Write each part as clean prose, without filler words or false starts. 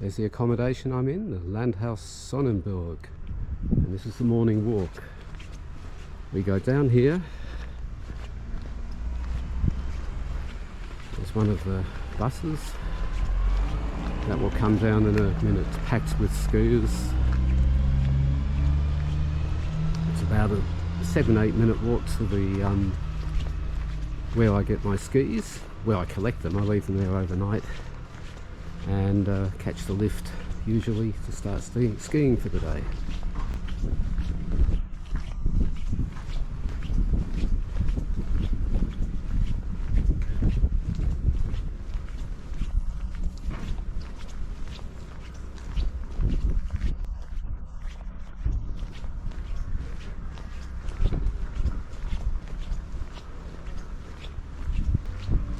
There's the accommodation I'm in, the Landhaus Sonnenburg, and this is the morning walk. We go down here. There's one of the buses that will come down in a minute, packed with skiers. It's about a 7-8 minute walk to the where I get my skis, where I collect them. I leave them there overnight and catch the lift usually to start skiing for the day.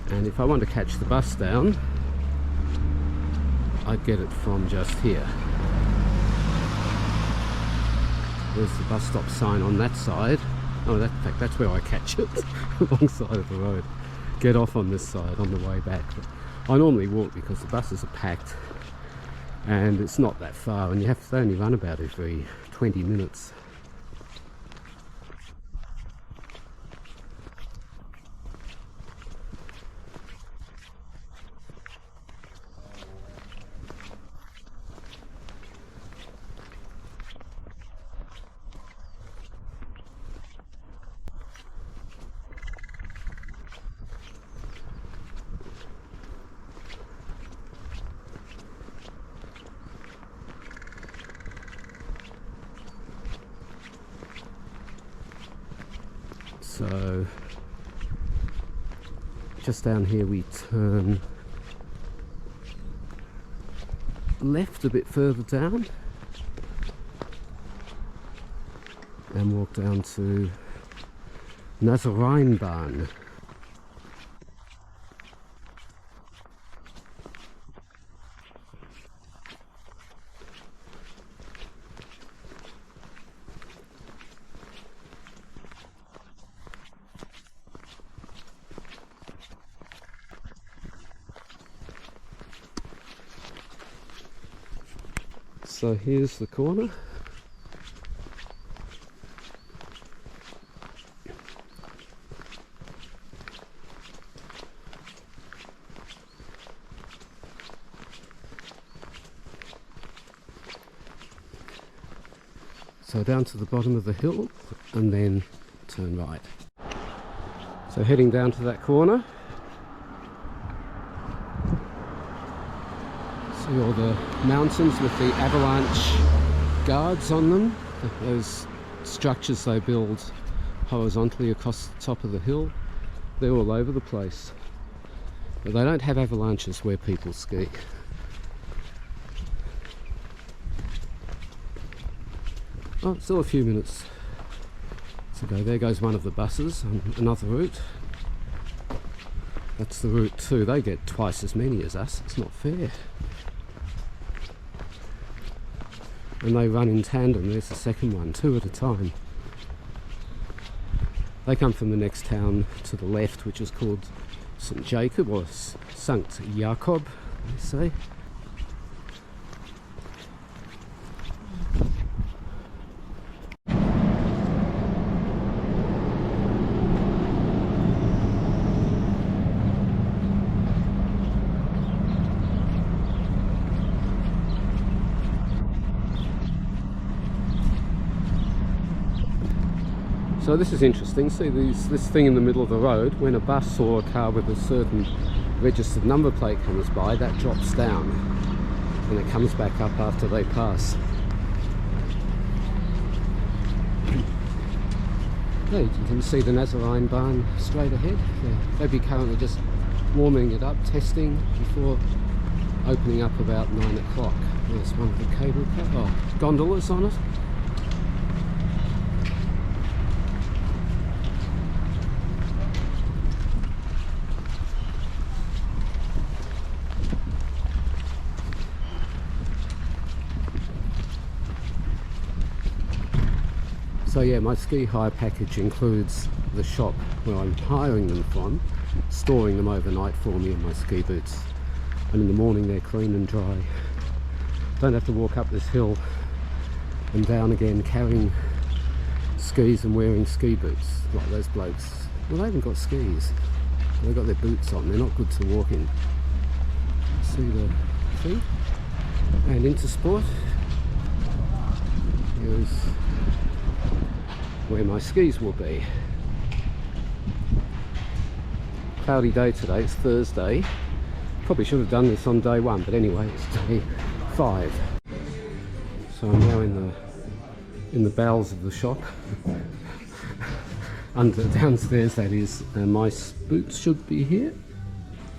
And if I want to catch the bus down, I'd get it from just here. There's the bus stop sign on that side. Oh, in fact, that's where I catch it, alongside of the road. Get off on this side on the way back. But I normally walk because the buses are packed and it's not that far, and you have to only run about every 20 minutes. So just down here we turn left a bit further down and walk down to Nazareinbahn. So here's the corner. So down to the bottom of the hill and then turn right. So heading down to that corner. See all the mountains with the avalanche guards on them. Those structures they build horizontally across the top of the hill. They're all over the place. But they don't have avalanches where people ski. Oh, still a few minutes to go. There goes one of the buses on another route. That's the route too. They get twice as many as us. It's not fair. And they run in tandem. There's the second one, 2 at a time. They come from the next town to the left, which is called St. Jacob, or Sankt Jakob, they say. So this is interesting. See this thing in the middle of the road. When a bus or a car with a certain registered number plate comes by, that drops down and it comes back up after they pass. There you can see the Nazareinbahn straight ahead. They'd be currently just warming it up, testing before opening up about 9 o'clock. There's one of the cable car, gondolas on it. So yeah, my ski hire package includes the shop where I'm hiring them from, storing them overnight for me in my ski boots, and in the morning they're clean and dry Don't have to walk up this hill and down again carrying skis and wearing ski boots like those blokes. Well, they haven't got skis, they've got their boots on. They're not good to walk in. See the thing? And Intersport. Here's where my skis will be. Cloudy day today, it's Thursday. Probably should have done this on day 1, but anyway, it's day 5. So I'm now in the bowels of the shop. Downstairs, that is. My boots should be here,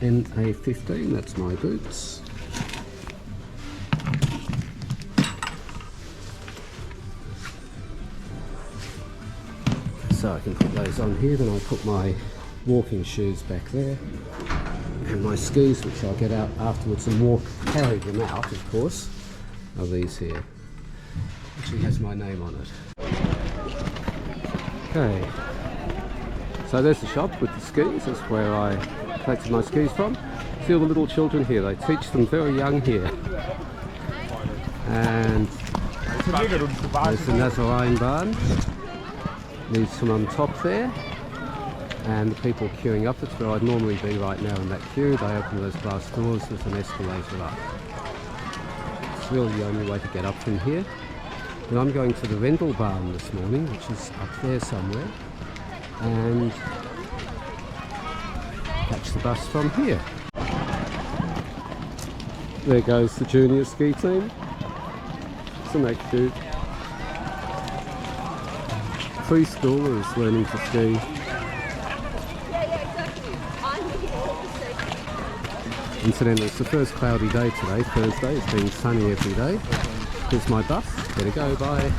and a 15, that's my boots. So I can put those on here, then I'll put my walking shoes back there, and my skis, which I'll get out afterwards and carry them out, of course, are these here. Actually has my name on it. Okay, so there's the shop with the skis. That's where I collected my skis from. See all the little children here, they teach them very young here. And there's the Nazarene barn, leads from on top there, and the people queuing up. That's where I'd normally be right now in that queue. They open those glass doors, there's an escalator up. It's really the only way to get up from here. And I'm going to the Rendell barn this morning, which is up there somewhere, and catch the bus from here. There goes the junior ski team. Isn't that cute? Preschoolers learning to ski. Incidentally, it's the first cloudy day today, Thursday. It's been sunny every day. Here's my bus. Better go, bye.